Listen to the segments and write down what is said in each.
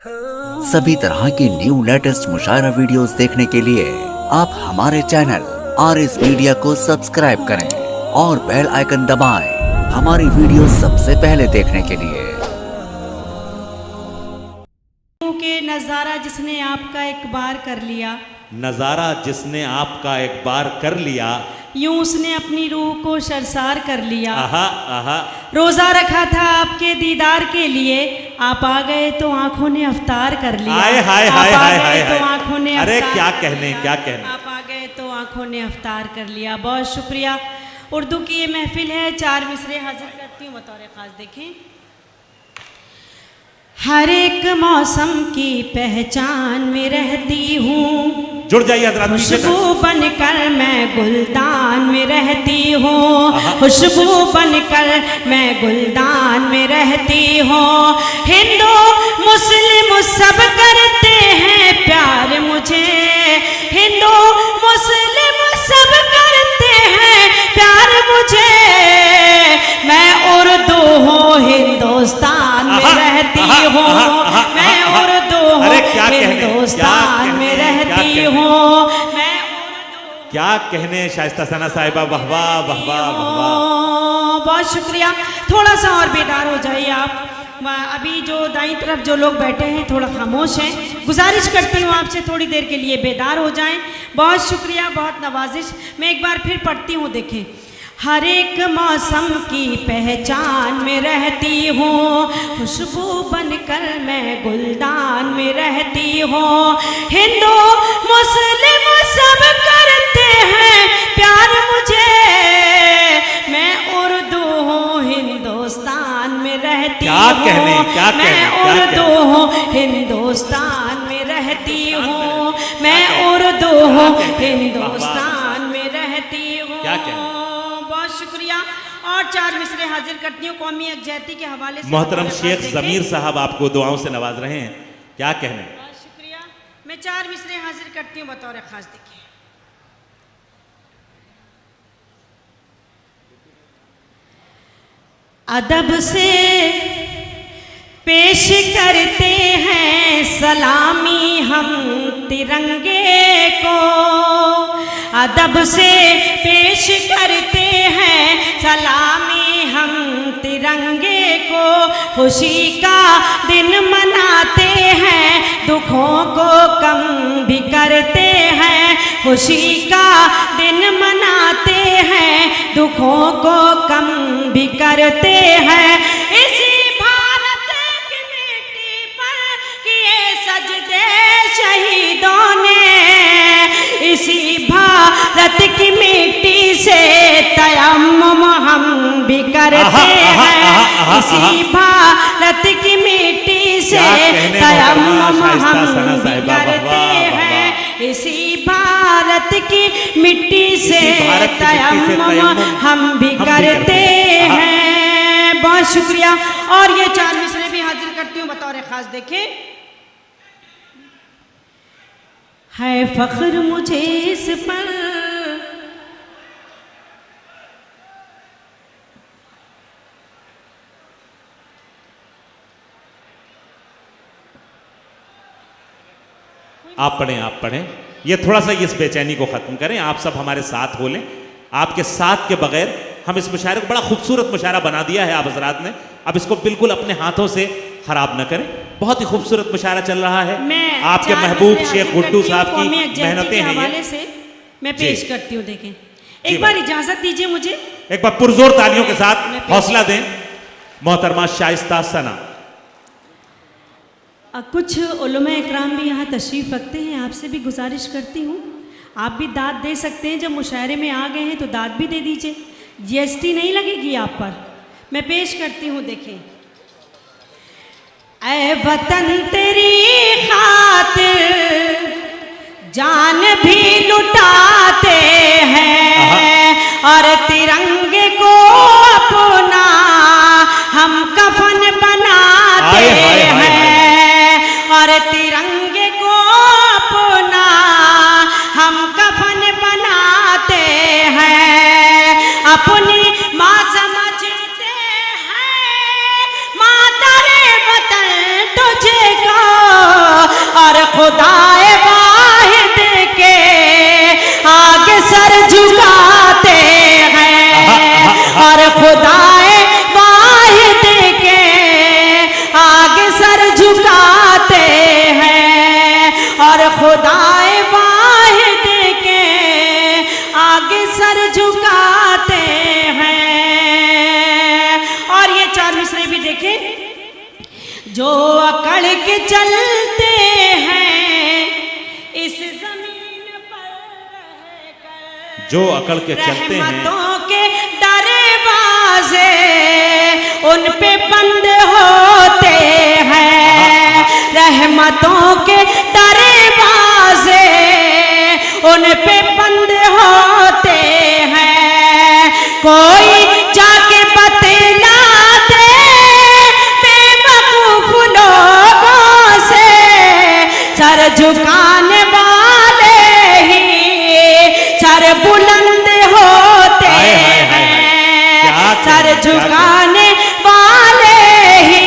सभी तरह की न्यू लेटेस्ट मुशायरा वीडियोस देखने के लिए आप हमारे चैनल RS मीडिया को सब्सक्राइब करें और बेल आइकन दबाएं हमारी वीडियो सबसे पहले देखने के लिए। के नज़ारा जिसने आपका एक बार कर लिया, नजारा जिसने आपका एक बार कर लिया, यूं उसने अपनी रूह को शर्मसार कर लिया। आहा आहा, रोजा रखा था आपके दीदार के लिए, आप आ गए तो आंखों ने अफ्तार कर लिया। हाय हाय हाय हाय हाय तो आंखों ने अरे अफ्तार क्या कर कहने लिया। क्या कहने। आप आ गए तो आंखों ने अफ्तार कर लिया। बहुत शुक्रिया। उर्दू की ये महफिल है, 4 मिसरे हाजिर करती हूँ बतौर खास। देखें, हर एक मौसम की पहचान में रहती हूँ, जुड़ जाइए हजरात। खुशबू बनकर मैं गुलदान में रहती हूँ, खुशबू बनकर मैं गुलदान में रहती हूँ। हिंदू मुस्लिम सब करते हैं प्यार मुझे, हिंदू मुस्लिम सब करते हैं प्यार मुझे। मैं उर्दू हूँ हिंदुस्तान में रहती हूँ, मैं उर्दू हूँ हिंदुस्तान में रहती हूँ, मैं उर्दू। क्या कहने शाइस्ता सना साहिबा, वाह वाह वाह वाह वाह वाह। बहुत शुक्रिया। थोड़ा सा और बेदार हो जाइए आप। अभी जो दाईं तरफ जो लोग बैठे हैं थोड़ा खामोश हैं, गुजारिश करती हूँ आपसे थोड़ी देर के लिए बेदार हो जाएं। बहुत शुक्रिया, बहुत नवाजिश। मैं एक बार फिर पढ़ती हूँ। देखें, हर एक मौसम की पहचान में रहती हूँ, खुशबू बनकर मैं गुलदान में रहती हूँ। हिंदू मुस्लिम सब करते हैं प्यार मुझे, मैं उर्दू हूँ हिंदुस्तान में रहती हूँ, मैं उर्दू हूँ हिंदुस्तान में रहती हूँ, मैं उर्दू हूँ हिंदुस्तान में रहती हूँ। बहुत शुक्रिया। और 4 मिसरे हाजिर करती हूँ कौमी यकजहती के हवाले से। मोहतरम शेख ज़मीर साहब आपको दुआओं से नवाज रहे हैं, क्या कहने। बहुत शुक्रिया। मैं 4 मिसरे हाजिर करती हूँ बतौर खास। देखिए, अदब से पेश करते हैं सलामी हम तिरंगे को, अदब से पेश करते हैं सलामी हम तिरंगे को। खुशी का दिन मनाते हैं, दुखों को कम भी करते हैं, खुशी का दिन मनाते हैं, दुखों को कम भी करते हैं। इसी भारत की मिट्टी पर किए सजदे शहीदों ने, इसी भारत की मिट्टी से तयम्मुम हम भी करते हैं, इसी भारत की मिट्टी से तयम्मुम हम भी करते हैं, इसी भारत की मिट्टी से तयम्मुम हम भी करते हैं। बहुत शुक्रिया। और ये 4 मिसरे भी हाजिर करती हूँ बतौर खास। देखें, है फख्र मुझे इस पर, आप पढ़ें। ये थोड़ा सा इस बेचैनी को ख़त्म करें। आप सब हमारे साथ हो लें। आपके साथ के बगैर हम इस मुशायरे को, बड़ा खूबसूरत मुशायरा बना दिया है आप हजरात ने, अब इसको बिल्कुल अपने हाथों से ख़राब न करें। बहुत ही खूबसूरत मुशायरा चल रहा है। आपके महबूब शेख गुड्डू साहब की मेहनतें हैं ये। से मैं पेश करती हूँ। देखें, एक बार इजाज़त दीजिए मुझे, एक बार पुरजोर तालियों के साथ हौसला दें मोहतरमा शाइस्ता सना। कुछ उलमा इकराम भी यहाँ तशरीफ़ रखते हैं, आपसे भी गुजारिश करती हूँ आप भी दाद दे सकते हैं। जब मुशायरे में आ गए हैं तो दाद भी दे दीजिए, GST नहीं लगेगी आप पर। मैं पेश करती हूँ। देखें, ऐ वतन तेरी खातिर जान भी लुटाते हैं, और तिरंगे को अपना हम कफन बनाते हैं, और तिरंगे को अपना हम कफन बनाते हैं, अपनी माँ समझते हैं, माँ तेरे वतन तुझे को जो अकड़ के चलते हैं इस जमीन पर रहकर, जो अकड़ के चलते हैं रहमतों के दरवाजे उन पे बंद होते हैं, रहमतों के दरवाजे उन पे बंद होते हैं। कोई जाके बतला दे बेवकूफ लोगों से, सर झुकाने वाले ही सर बुलंद होते हैं, सर झुकाने वाले ही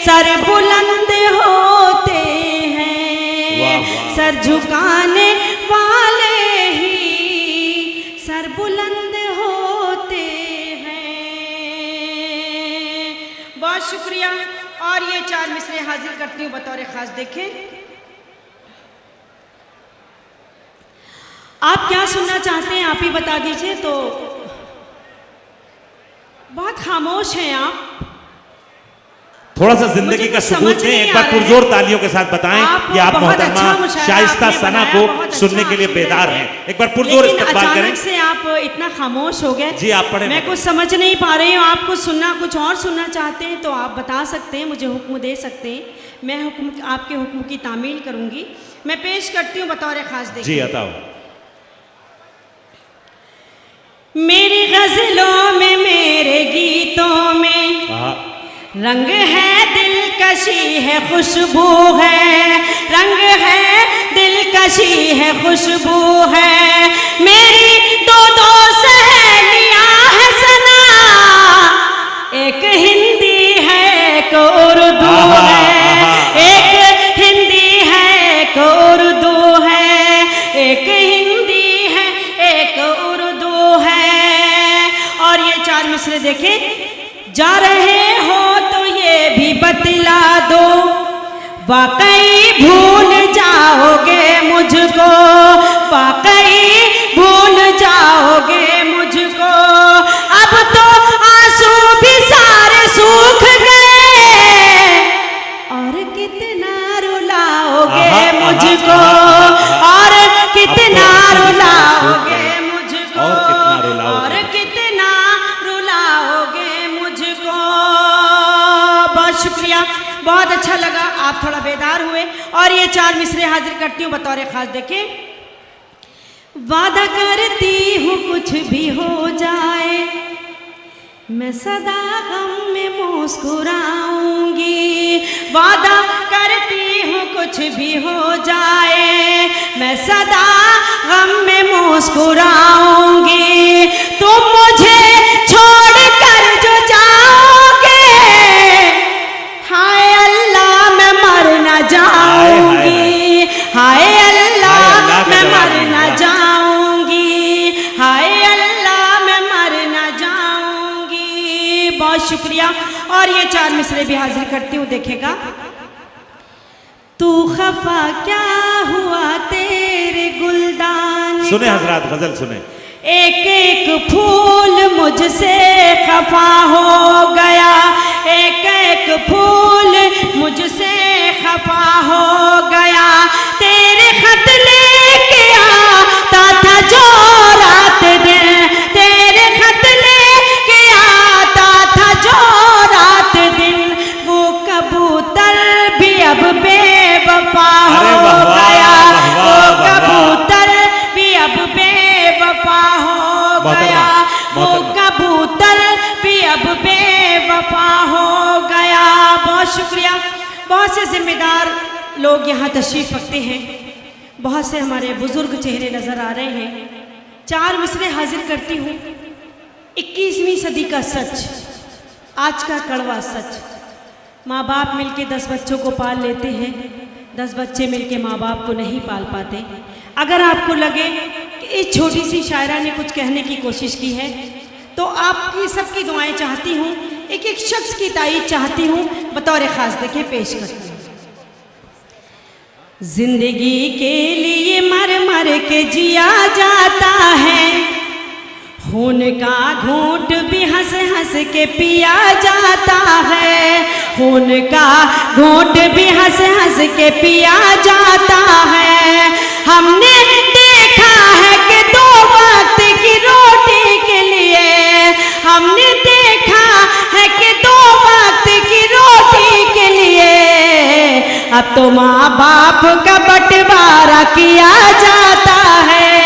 सर बुलंद होते हैं, सर झुकाने वाले ही सर बुलंद होते हैं। बहुत शुक्रिया। और ये 4 मिसरे हाजिर करती हूँ बतौर खास। देखें आप क्या सुनना चाहते हैं, आप ही बता दीजिए। तो बहुत खामोश हैं आप, थोड़ा सा जिंदगी का सबूत दें, एक बार पुरजोर तालियों के साथ बताएं कि आप मोहतरमा शाइस्ता सना को सुनने के लिए बेदार हैं। एक बार पुरजोर इस्तकबाल करें। अचानक से आप इतना खामोश हो गए। जी आप पढ़ें। मैं कुछ समझ नहीं पा रही हूँ, आप कुछ सुनना, कुछ और सुनना चाहते हैं तो आप बता सकते हैं, मुझे हुक्म दे सकते हैं, मैं हुक्म आपके हुक्म की तामील करूंगी। मैं पेश करती हूँ बतौर खास। देखिए जी बताओ। मेरी गजलों में मेरे गीतों में रंग है दिलकशी है खुशबू है, रंग है दिलकशी है खुशबू है। मेरी दो सहेलियां है सना, एक हिंदी है एक उर्दू है, एक हिंदी है एक उर्दू है, एक हिंदी है एक उर्दू है। और ये 4 मिसरे देखें। जा रहे हो तो ये भी बतला दो, वाकई भूल जाओगे मुझको, वाकई भूल जाओगे मुझको। अब तो आंसू भी सारे सूख गए और कितना रुलाओगे मुझको, और कितना रुलाओगे मुझको, और कितना रुलाओगे मुझको। बहुत शुक्रिया, बहुत अच्छा लगा, आप थोड़ा बेदार हुए। और ये 4 मिसरे हाजिर करती हूँ बतौर खास। देखें वादा करती हूँ कुछ भी हो जाए, मैं सदा गम में मुस्कुराऊंगी। वादा करती हूँ कुछ भी हो जाए, मैं सदा गम में मुस्कुराऊंगी। तुम मुझे छोड़ कर जो जाओगे, हाय अल्लाह मैं मर न जाऊंगी, हाय अल्लाह मैं मर न जाऊंगी, हाय अल्लाह मैं मर न जाऊंगी। बहुत शुक्रिया। और ये 4 मिसरे भी हाजिर करती हूँ। देखेगा तू खफा क्या हुआ तेरे गुलदान, सुने हजरात गजल सुने। एक एक फूल मुझसे खफा हो गया, एक एक फूल मुझसे खफा हो गया। तेरे खत लेके आता था जो रात दिन, तेरे खत लेके आता था जो रात दिन, वो कबूतर भी अब बेवफा हो गया, वो कबूतर भी अब बेवफा हो गया, वो कबूतर भी अब बेवफा हो गया। बहुत शुक्रिया। बहुत से जिम्मेदार लोग यहाँ तशरीफ रखते हैं, बहुत से हमारे बुजुर्ग चेहरे नजर आ रहे हैं। 4 मिसरे हाजिर करती हूँ। 21वीं सदी का सच, आज का कड़वा सच। माँ बाप मिलके 10 बच्चों को पाल लेते हैं, 10 बच्चे मिलके माँ बाप को नहीं पाल पाते। अगर आपको लगे कि इस छोटी सी शायरा ने कुछ कहने की कोशिश की है, तो आपकी सबकी दुआएं चाहती हूँ, एक एक शख्स की तारीफ चाहती हूँ, बतौर खास देखे पेश करती हूँ। जिंदगी के लिए मर मर के जिया जाता है, खून का घूंट भी हंस हंस के पिया जाता है, खून का घूंट भी हंस हंस के पिया जाता है। हमने देखा है कि 2 वक्त की रोटी के लिए, हमने देखा है कि 2 वक्त की रोटी के लिए अब तो माँ बाप का बंटवारा किया जाता है।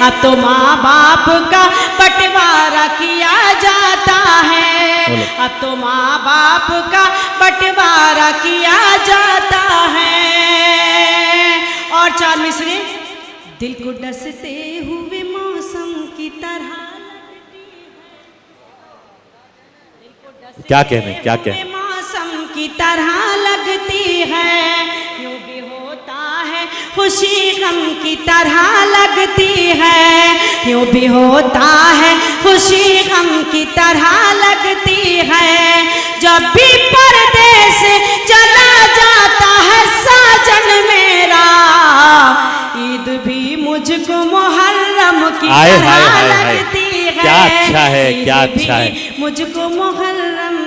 अब तो माँ बाप का बंटवारा किया जाता है। अब तो माँ बाप का बंटवारा किया जाता है। और 4 मिसरे। दिल को डसते हुए मौसम की तरह, क्या कहने, क्या कहने, मौसम की तरह लगती है। यूं भी होता है खुशी गम की तरह लगती है। यूं भी होता है खुशी गम की तरह लगती है। जब भी परदेस चला जाता है साजन मेरा, ईद भी मुझको मुहर्रम की तरह लगती है। क्या अच्छा है, क्या अच्छा है। मुझको मुहर्रम